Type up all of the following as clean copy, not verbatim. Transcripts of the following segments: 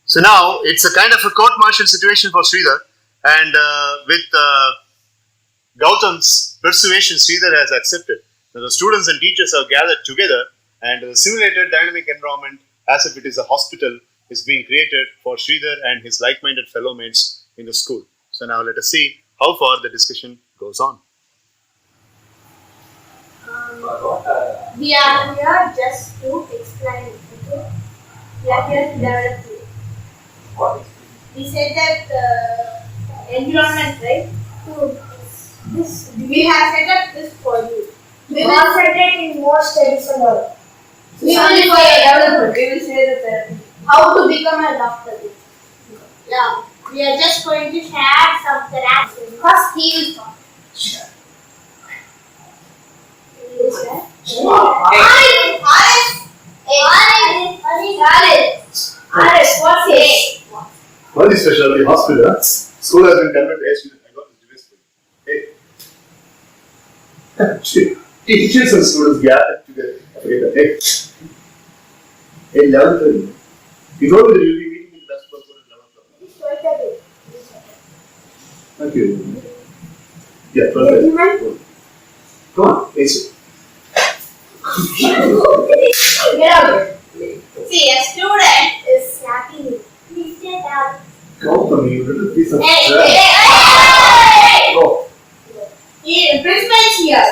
So now it's a kind of a court-martial situation for Sridhar, and with Gautam's persuasion, Sridhar has accepted. Now the students and teachers are gathered together, and the simulated dynamic environment, as if it is a hospital, is being created for Sridhar and his like-minded fellow mates in the school. So now let us see how far the discussion goes on. We are here just to explain it, okay? We are here to develop it. What? We said that environment, right? So this we have set up this for you. We will set it in more steps and all. We will for your development. We will say that how to become a doctor. Yeah. We are just going to share some facts. First, he will talk. Sure. What's it? What is specialty hospital? School has been converted. I got this device for you. Hey. Teachers and students gathered together. Hey, 11:30. You told me that you'll be meeting in the basketball court at 11 o'clock. Thank you. Yeah, perfect. Come on, face it. Get out. See, a student is snapping you. Please get out. Go for me, little piece of Hey! Go. The principal is here.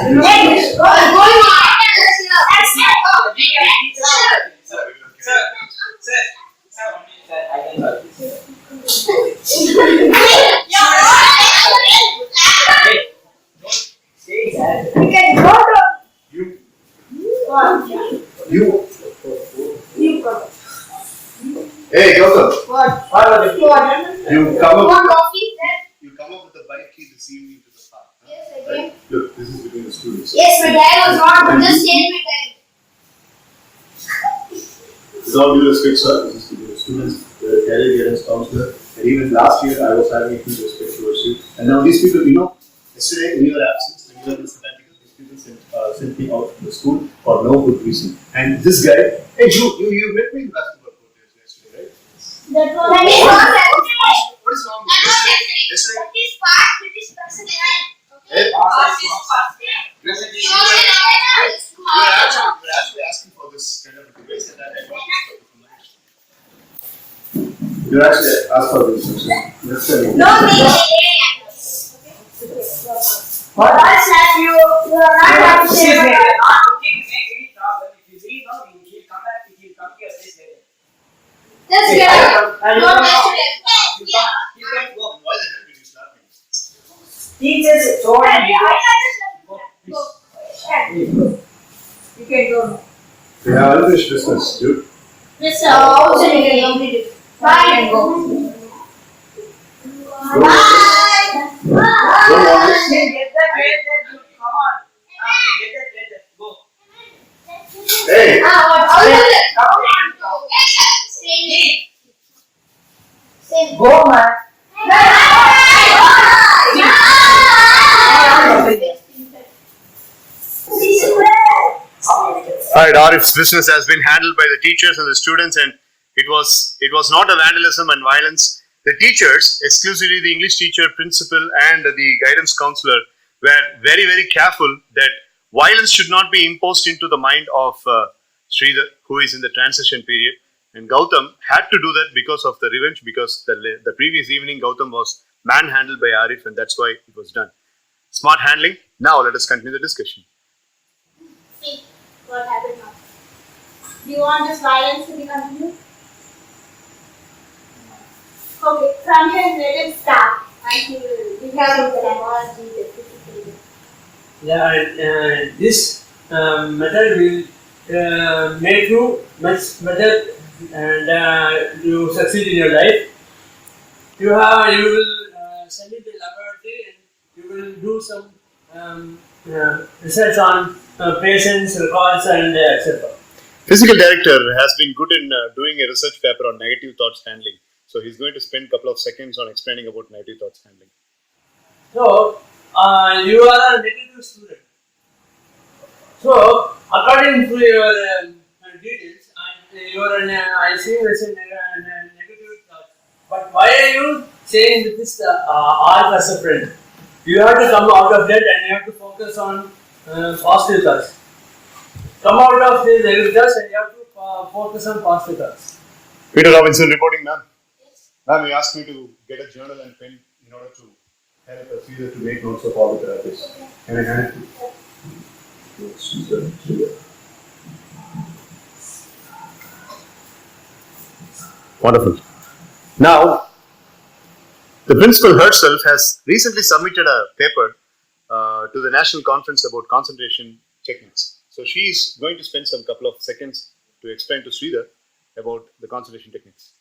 Hey, go on. Hey, Gautam. What? You come up with the bike key this evening to the park. Huh? Yes, I Right? Look, this is between the students. Yes, my dad was wrong. Just change my dad. With all due respect, sir, this is to the students, the career guidance counselor, and even last year I was having a huge respect towards you. And now these people, yesterday in your absence, when you were in the sabbatical, these people sent me out from the school for no good reason. And this guy, hey, you met me in basketball court yesterday, right? That was yesterday. What is wrong with you? Yesterday? That is past, it is present. Hey, you were actually asking for this kind of a device, and I got this from my You actually asked for this. Let's tell you. No, what that you are not having to say Not looking to make any problem. If you leave now, he'll come back, he'll come here, this later. Let's get out. And Not yesterday. yesterday. You can go. Why the hell did you slap me? Teachers told you. Go. You can go. Yeah, unfinished business, dude. This also you can complete it. Bye and go. Bye. Bye. Get that later. Come on. Get that later. Go. Hey! Come on. Same. Go, man. Alright, Arif's business has been handled by the teachers and the students, and it was not a vandalism and violence. The teachers, exclusively the English teacher, principal, and the guidance counselor, were very, very careful that violence should not be imposed into the mind of Sridhar, who is in the transition period. And Gautam had to do that because of the revenge, because the previous evening Gautam was manhandled by Arif, and that's why it was done. Smart handling. Now let us continue the discussion. See what happened now. Do you want this violence to be continued? Okay, from here let it start. And he will become the technology. Yeah, this method will make you much better and you succeed in your life. You will send it to the laboratory and you will do some research on patients, records, and etc. Physical director has been good in doing a research paper on negative thoughts handling. So he's going to spend a couple of seconds on explaining about negative thoughts handling. So you are a negative student. So according to your details, you are I see as a negative why are you saying this art as a friend? You have to come out of that and you have to focus on positive thoughts. Come out of the negative thoughts and you have to focus on positive thoughts. Peter Robinson reporting, ma'am. Ma'am, you asked me to get a journal and pen in order to help us either to make notes of all the therapies. Can I hand it to you? Wonderful. Now, the principal herself has recently submitted a paper to the National Conference about concentration techniques. So she is going to spend some couple of seconds to explain to Sridhar about the concentration techniques.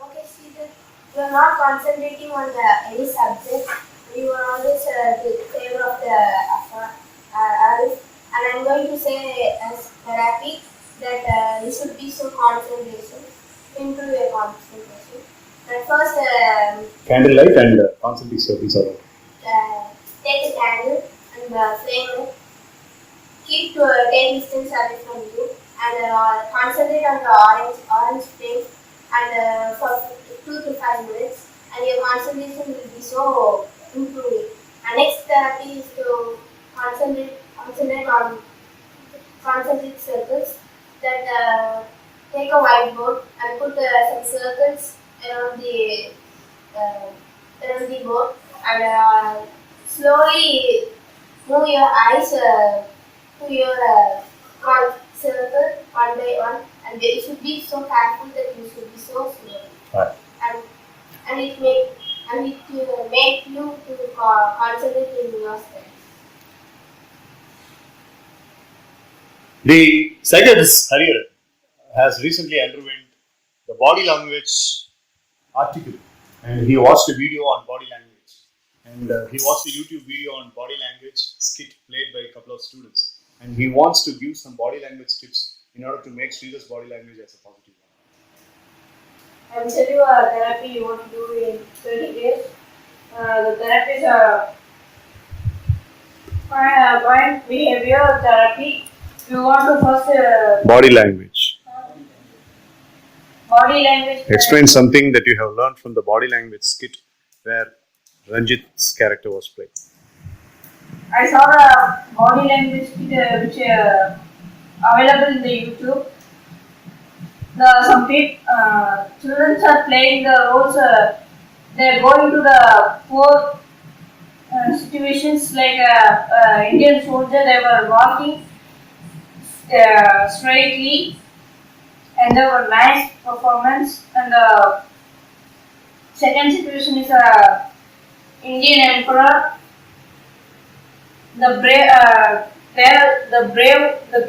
Okay, Sridhar, you are not concentrating on any subject. You are always in favor of the Arif. And I'm going to say as therapy that you should be so concentration, improve your concentration. At first, Candlelight and concentric circles are take a candle and flame it. Keep to 10 distance away from you and concentrate on the orange flame and for 2 to 5 minutes, and your concentration will be so improving. And next therapy is to concentrate on concentric circles. That take a whiteboard and put some circles around the board and slowly move your eyes to your circle one by one, and you should be so careful that you should be so slow. right. And it make you to concentrate in your studies. The psychiatrist Hariharan has recently underwent the body language article, and he watched a video on body language, and he watched a YouTube video on body language skit played by a couple of students, and he wants to give some body language tips in order to make Sridhar's body language as a positive one. I will tell you a therapy you want to do in 30 days. The therapy is a point behavior therapy. You want to first Body language. body language. Explain something that you have learned from the body language skit where Ranjit's character was played. I saw the body language which available in the YouTube. Some children are playing the roles. They are going to the poor situations like Indian soldier. They were walking straightly, and they were nice performance. And the second situation is Indian emperor. The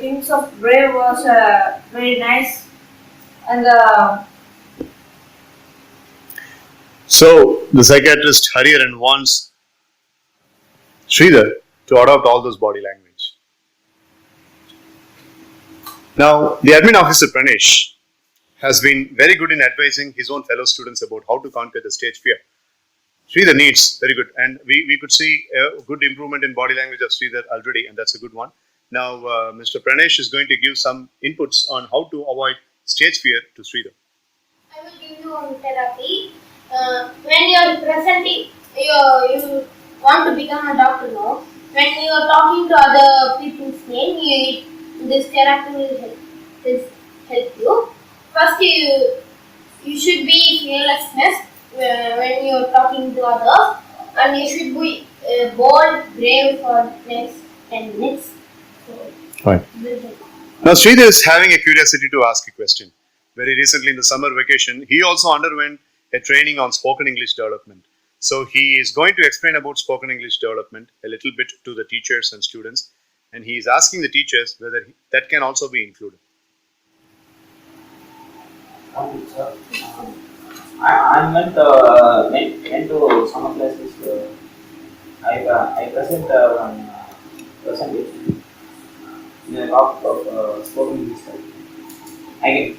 kings of brave was very nice, and So the psychiatrist Hariharan wants Sridhar to adopt all those body language. Now, the admin officer Pranesh has been very good in advising his own fellow students about how to conquer the stage fear. Sridhar needs very good, and we could see a good improvement in body language of Sridhar already, and that's a good one. Now, Mr. Pranesh is going to give some inputs on how to avoid stage fear to Sridhar. I will give you one therapy. When you are presenting, you want to become a doctor now. When you are talking to other people's name, this therapy will help you. First, you should be fearlessness when you are talking to others, and you should be bold, brave for next 10 minutes. So, Right. Now, Sridhar is having a curiosity to ask a question. Very recently in the summer vacation, he also underwent a training on spoken English development. So he is going to explain about spoken English development a little bit to the teachers and students, and he is asking the teachers whether that can also be included. I went to summer classes. I present one presentation in a talk of spoken English. I can.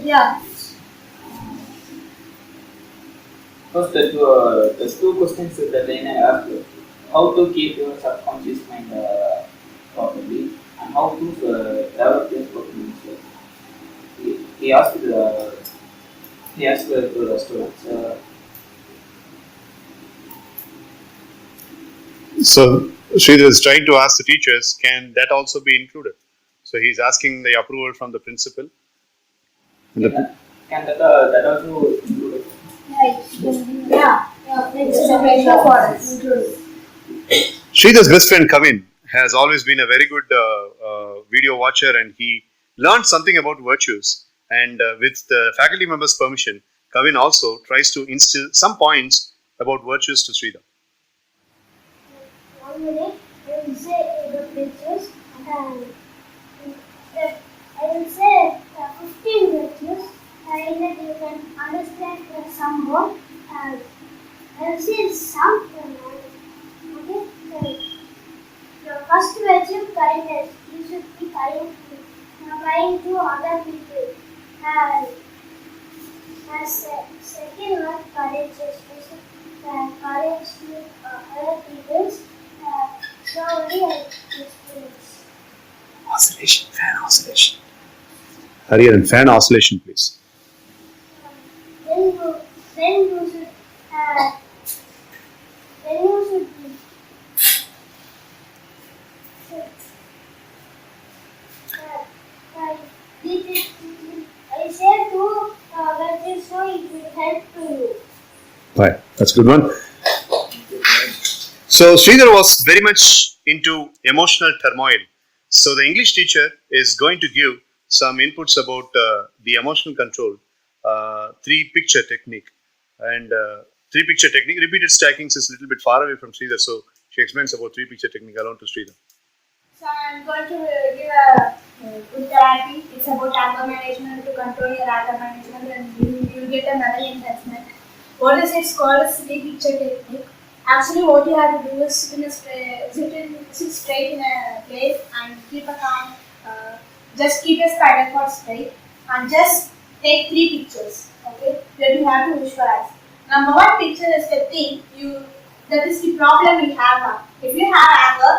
yeah. First, the two questions that I asked: how to keep your subconscious mind properly, and how to develop your spoken English. He asked Yes, to the students. So Sridhar is trying to ask the teachers, can that also be included? So he's asking the approval from the principal. Can that also include it? Yeah. It's a pressure for us. Sridhar's best friend Kavin has always been a very good video watcher, and he learned something about virtues. And with the faculty members' permission, Kavin also tries to instill some points about virtues to Sridhar. 1 minute, I will say the pictures and I will say 15 virtues in that you can understand some more. I will say some. Okay. The first virtue, kindness. You should be kind to other people. And second one, courage. You should courage to other people. Slowly and experience. Oscillation, fan oscillation. Hurry and fan oscillation, please. Then you should I say to that is so it will help to you. Right, that's a good one. So Sridhar was very much into emotional turmoil. So the English teacher is going to give some inputs about the emotional control, three picture technique, and three picture technique. Repeated stackings is a little bit far away from Sridhar, so she explains about three picture technique alone to Sridhar. So I'm going to give a good therapy. It's about anger management, to control your anger management, and you'll get a memory enhancement. What is it called? A city picture technique. Actually, what you have to do is sit straight in a place and keep a calm. Just keep your spinal cord straight and just take 3 pictures. Okay, that you have to visualize. Number 1 picture is the thing that is the problem you have now. If you have anger,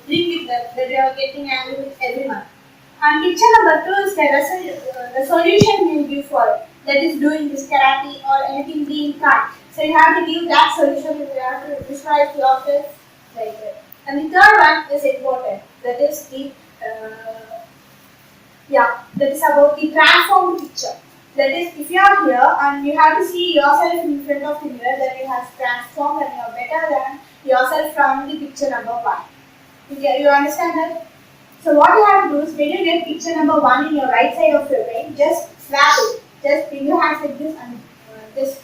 bring it that you are getting angry with everyone. And picture number 2 is the solution you give for it. That is doing this karate or anything being kind. So you have to give that solution. You have to visualize yourself like that. And the third one is important. That is that is about the transformed picture. That is, if you are here and you have to see yourself in front of the mirror, that you have transformed and you are better than yourself from the picture number 1. You understand that? So what you have to do is, when you get picture number 1 in your right side of your brain, just swap it. Just bring your hands like this and just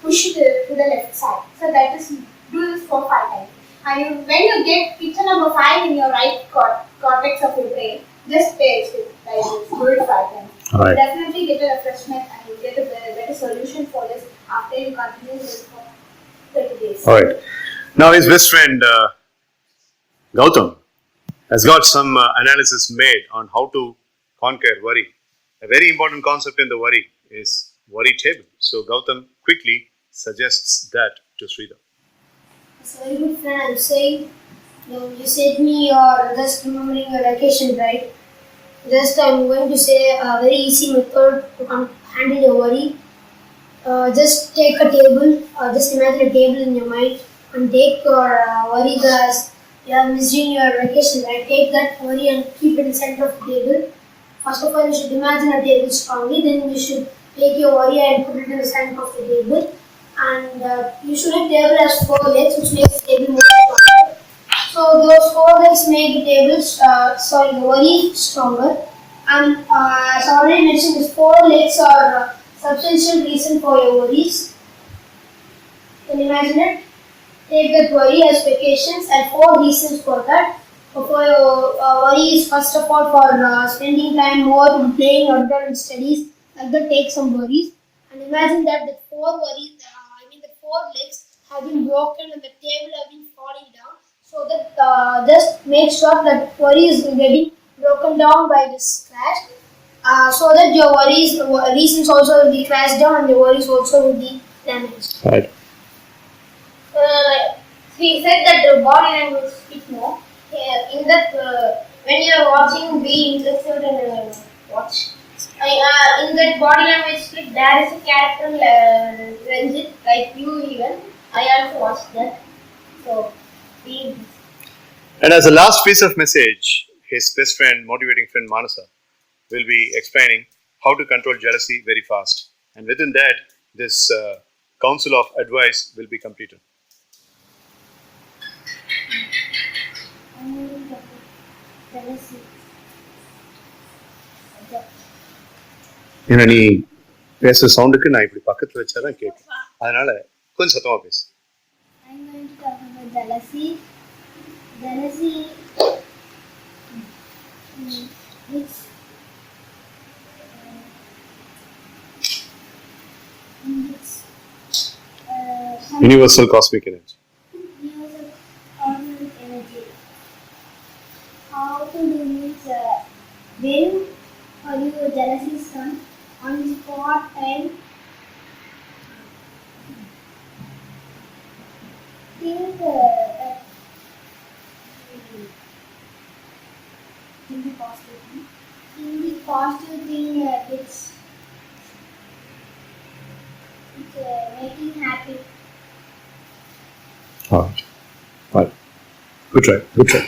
push it to the left side. So that is, do this for 5 times. And when you get picture number 5 in your right cortex of your brain, just paste it like this. Do it 5 times. All right. You definitely get a refreshment and you get a better solution for this after you continue this for 30 days. All right. Now his best friend Gautam has got some analysis made on how to conquer worry. A very important concept in the worry is worry table. So Gautam quickly suggests that to Sridhar. So very good friend, I'm saying, you said me you're just remembering your vacation, right? Just I'm going to say a very easy method to handle your worry. Just take a table, just imagine a table in your mind and take your worry as you are missing your vacation, right? Take that worry and keep it in the center of the table. First of all, you should imagine a table strongly, then you should take your worry and put it in the center of the table. And usually table has 4 legs, which makes the table more stronger. So those 4 legs make the the worry stronger. And as I already mentioned, these 4 legs are substantial reason for your worries. Can you imagine it? Take that worry as vacations and 4 reasons for that. For your worry is first of all for spending time more on playing rather than studies. Like that, take some worries. And imagine that the 4 worries, the 4 legs have been broken and the table have been falling down. So that just make sure that worry is getting broken down by this crash. So that your reasons also will be crashed down and your worries also will be damaged. Right. He said that the body language speaks more. In that, when you are watching, be interested in watch. in that body language script, there is a character Ranjit, like you even. I also watched that. So, we. And as a last piece of message, his best friend, motivating friend Manasa, will be explaining how to control jealousy very fast. And within that, this council of advice will be completed. ஏன்னா நீ பேசுற சவுண்டுக்கு நான் இப்படி பக்கத்துல வச்சாதான் கேட்கும், அதனால கொஞ்சம் சத்தமா பேசு. I'm going to talk about jealousy. Jealousy, it's Universal cosmic energy. universal cosmic energy. How to do means when your jealousy is done on the spot time. Think that in the positive thing. In the positive thing, it's making happy. All right. Right. Good try. Good try.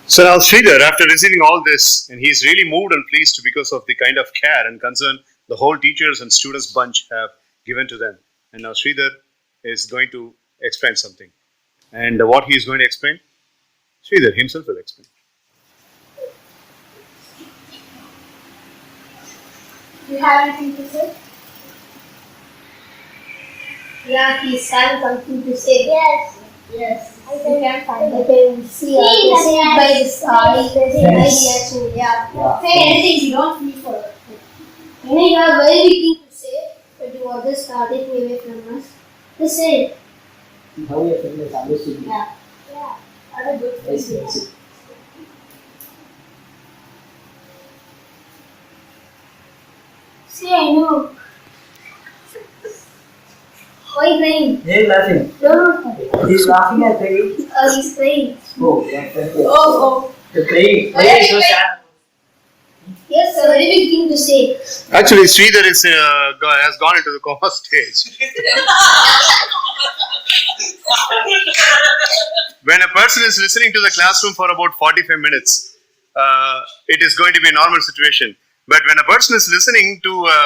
So now Sridhar, after receiving all this, and he's really moved and pleased because of the kind of care and concern the whole teachers and students bunch have given to them. And now Sridhar is going to explain something. And what he is going to explain, Sridhar himself will explain. Do you have anything to say? Yeah, he's having something to say. Yes. Yes. You can find it. See by this ideas. Yeah. Say anything you don't feel for it. You have very big thing to say, but you are just taking away from us. Just say it. How your friend is understood you. Yeah. Yeah. What a good Yes, thing. yes. See, I know. Why crying? They're laughing. Don't. He's laughing at crying. He's crying. Oh, yeah, thank you. Oh. You're crying. Why are you so sad? Yes, a very big thing to say. Actually, Sridhar has gone into the coma stage. When a person is listening to the classroom for about 45 minutes, it is going to be a normal situation. But when a person is listening to a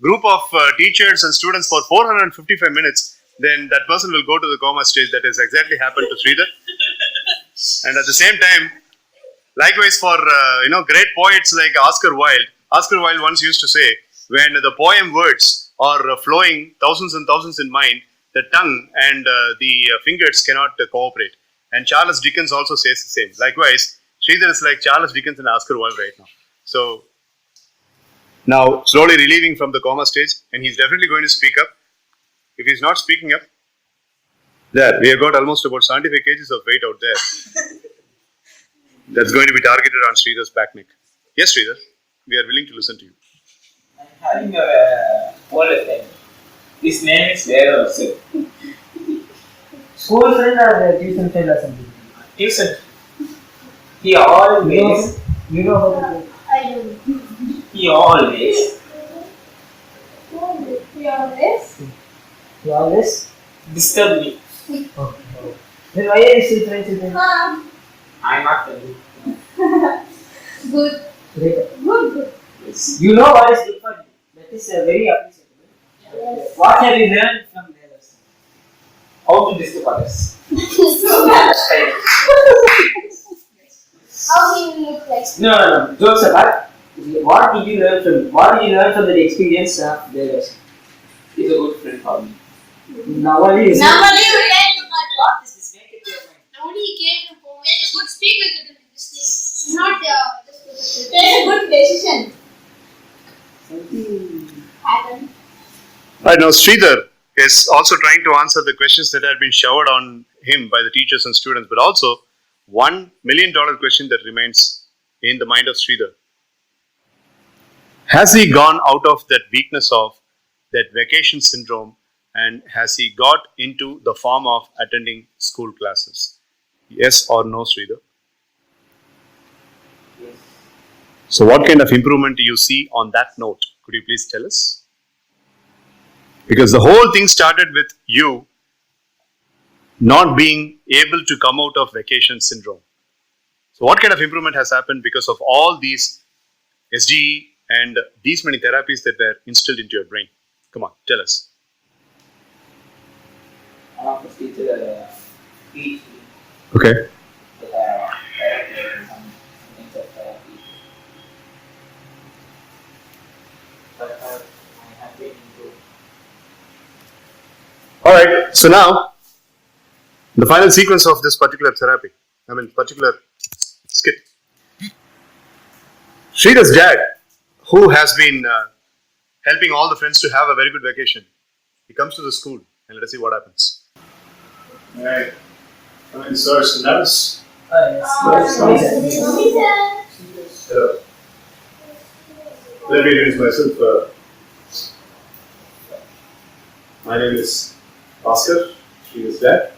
group of teachers and students for 455 minutes, then that person will go to the coma stage. That has exactly happened to Sridhar. And at the same time, likewise for great poets like Oscar Wilde. Oscar Wilde once used to say, when the poem words are flowing thousands and thousands in mind, the tongue and the fingers cannot cooperate. And Charles Dickens also says the same. Likewise, Sridhar is like Charles Dickens and Oscar Wilde right now. So now slowly relieving from the coma stage, and he's definitely going to speak up. If he's not speaking up, there we have got almost about 75 kgs of weight out there. That's going to be targeted on Sridhar's back neck. Yes, Sridhar, we are willing to listen to you. I'm having a older friend. His name is Sridhar also. School friend or tuition friend or something? Tuition. He always, You know about it? I don't. he always You always? disturb me. Oh. Then why are you still friends with him? I'm not telling you. Good. Great. Good. Yes. You know what is good for you. That is very appreciable. Yes. What have you learned from there? How to disturb others. How do you look like? No. Jokes apart. What did you learn from the experience of there? He's a good friend for me. Nowadays. Normally you tell to God. What is this? Make it your mind. Normally he came from home. You could speak like it in this thing. It's not just take a good decision. Something. Happen. Right now, Sridhar is also trying to answer the questions that have been showered on him by the teachers and students, but also $1 million question that remains in the mind of Sridhar. Has he gone out of that weakness of that vacation syndrome and has he got into the form of attending school classes? Yes or no, Sridhar? Yes. So, what kind of improvement do you see on that note? Could you please tell us? Because the whole thing started with you not being able to come out of vacation syndrome. So, what kind of improvement has happened because of all these SGE and these many therapies that were instilled into your brain? Come on, tell us. One of the teacher teach me Okay. the therapy and some things of therapy. But I have been into All right. So now, the final sequence of this particular therapy, particular skit. Sridhar's dad, who has been helping all the friends to have a very good vacation, he comes to the school and let us see what happens. All right. Come in, sir. So nice. Hello. Let me introduce myself. My name is Oscar, Sridhar's dad,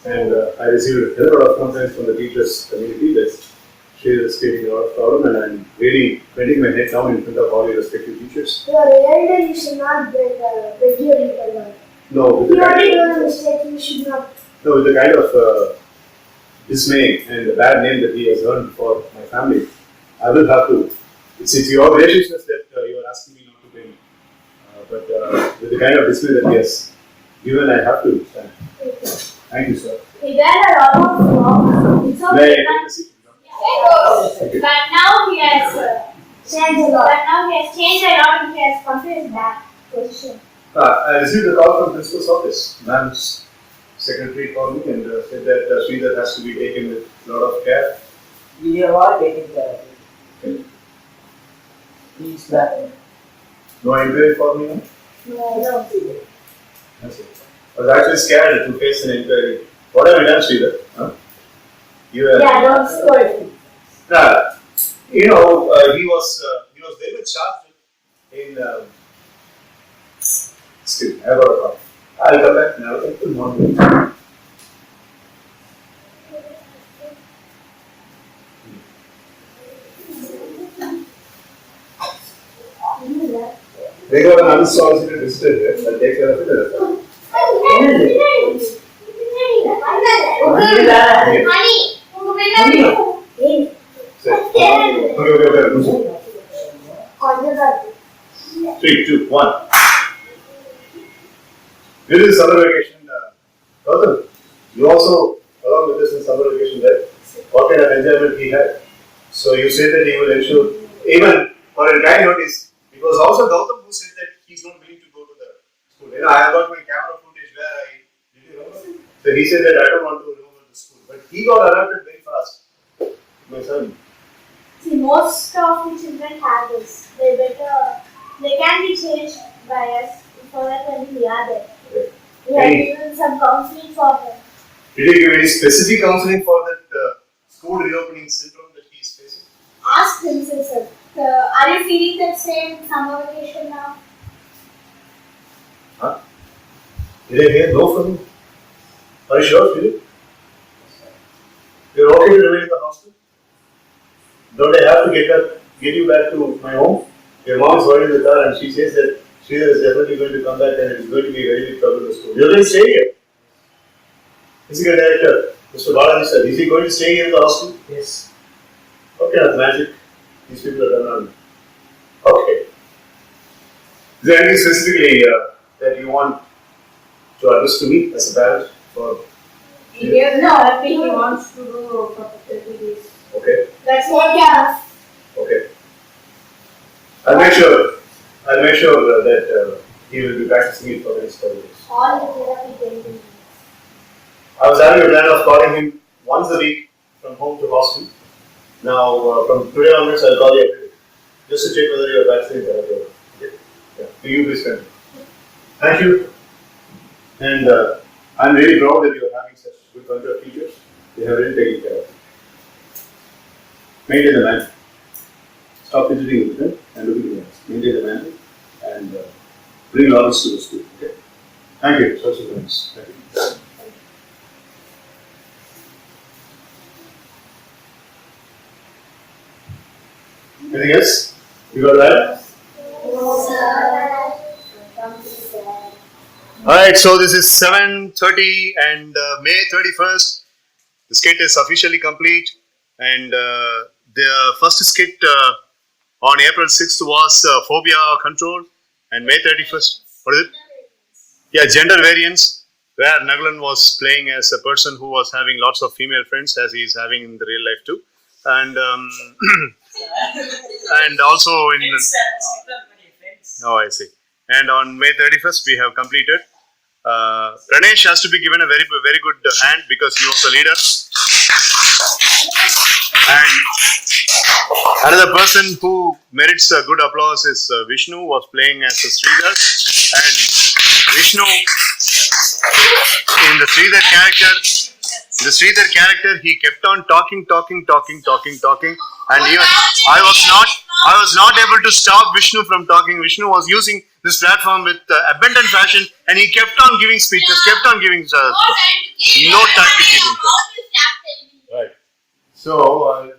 and I received a lot of complaints from the teachers community that Sridhar is creating a lot of problem, and I'm really bending my head down in front of all your respective teachers. Your elder, you should not beg your little one. No, with If the you already kind know the mistake, you should not. with the kind of dismay and the bad name that he has earned for my family, I will have to. It's your graciousness that you are asking me not to pay me. But with the kind of dismay that he has given, I have to stand. Thank you, sir. He did a lot of wrong. It's May I okay. take a seat? But now he has changed a lot. But now he has changed a lot and he has come to his back position. I received a call from principal's office. Ma'am's secretary called me and said that Sridhar has to be taken with a lot of care. We have all taken care of it. He's back. No inquiry for me now? No. That's it. I was actually scared to face an inquiry. What have you done, Sridhar? Huh? You Don't scold. he was very much sharp in Skit. I got a call. I'll come back now. Good morning. They got an unsolicited visitor here. I'll take care of it. Okay. 3, 2, 1. This is summer vacation. Gautam, you also along with this in summer vacation, right? What kind of enjoyment he had? So you say that he will ensure, even for a kind notice, it was also Gautam who said that he's not willing to go to the school. I have got my camera footage where did you remember? So he said that I don't want to remember the school. But he got adapted very fast. My son. See, most of the children have this. They can be changed by us for that when we are there. Okay. We have given some counseling for them. Did you give any specific counseling for that school reopening syndrome that he is facing? Ask him, sir. Are you feeling that same summer vacation now? Huh? Did I hear no from you? Are you sure, Philip? You're okay to remain in the hostel? Don't I have to get you back to my home? Your mom is worried with her and she says that Sridhar is definitely going to come back and it is going to be a very big trouble in the school. You're going to stay here. Physical director, Mr. Balaji sir, is he going to stay here in the hostel? Yes. What kind of magic these people have done on me? Okay. Is there anything specifically that you want to address to me as a parent? For I think he wants to do for 30 days. okay. That's what you have. Okay. I'll make sure that he will be practicing it for the next 5 years. All the therapy can be. I was having a plan of calling him once a week from home to hostel. Now, from today onwards, I'll call you every week just to check whether you are vaccinated or not. Okay? Yeah. Do you please continue. Thank you. And I'm really proud that you are having such good bunch of teachers. They have really taken care of you. Maintain the man. Stop fidgeting with them and looking at them. Maintain the man and bring knowledge to the school. Okay? Thank you. Social friends. Thank you. Anything else? You got that? Alright, so this is 7:30 and May 31st. The skit is officially complete, and the first skit on April 6th was phobia control, and May 31st, what is it? Yeah, gender variance, where Nagalan was playing as a person who was having lots of female friends, as he is having in the real life too, and and also in. Oh, I see. And on May 31st, we have completed. Pranesh has to be given a very good hand because he was the leader. And another person who merits a good applause is Vishnu, was playing as a Sridhar. And Vishnu, in the Sridhar character, he kept on talking, and even I was not able to stop Vishnu from talking. Vishnu was using this platform with abundant fashion, and he kept on giving speeches, no time to give him. Right. So